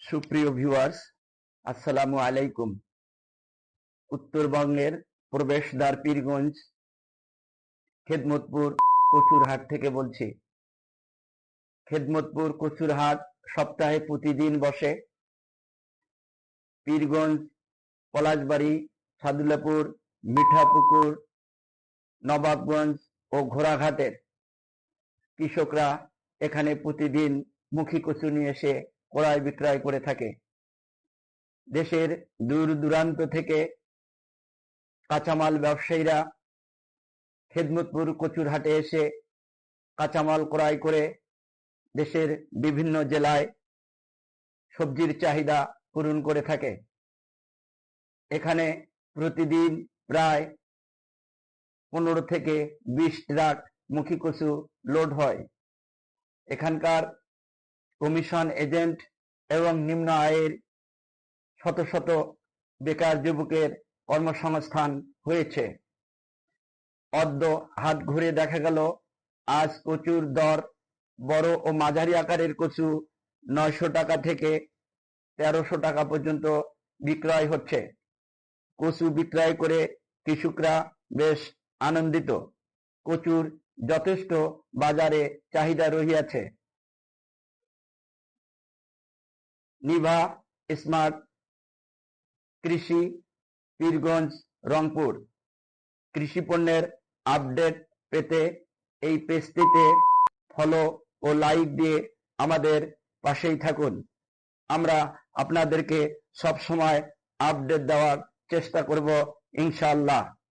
সুপ্রিয় ভিউয়ার্স, আসসালামু আলাইকুম। উত্তরবঙ্গের প্রবেশদ্বার পীরগঞ্জ, খেদমতপুর কচুরহাট থেকে বলছি। খেদমতপুর কচুরহাট সপ্তাহে প্রতিদিন বসে। পীরগঞ্জ, পলাশবাড়ি, সাদুল্লাপুর, মিঠাপুকুর, নবাবগঞ্জ ও ঘোড়াঘাটের কৃষকরা এখানে প্রতিদিন মুখী কচু নিয়ে এসে ক্রয় বিক্রয় করে থাকে। দেশের দূর দূরান্ত থেকে কাঁচামাল ব্যবসায়ীরা খেদমতপুর কচুরহাটে এসে কাঁচামাল ক্রয় করে দেশের বিভিন্ন জেলায় সবজির চাহিদা পূরণ করে থাকে। এখানে প্রতিদিন প্রায় 15 থেকে 20 ট্রাক মুখী কচু লোড হয়। এখানকার কমিশন এজেন্ট এবং নিম্ন আয়ের শত শত বেকার যুবকের কর্মসংস্থান হয়েছে। অদ্য হাট ঘুরে দেখা গেল আজ কচুর দর বড় ও মাঝারি আকারের কচু 900 টাকা থেকে 1300 টাকা পর্যন্ত বিক্রয় হচ্ছে। কচু বিক্রয় করে কৃষকরা বেশ আনন্দিত। কচুর যথেষ্ট বাজারে চাহিদা রহিয়াছে। নিভা স্মার্ট কৃষি, পীরগঞ্জ, রংপুর। কৃষি পণ্যের আপডেট পেতে এই পেজটিতে ফলো ও লাইক দিয়ে আমাদের পাশেই থাকুন। আমরা আপনাদেরকে সবসময় আপডেট দেওয়ার চেষ্টা করব ইনশাআল্লাহ।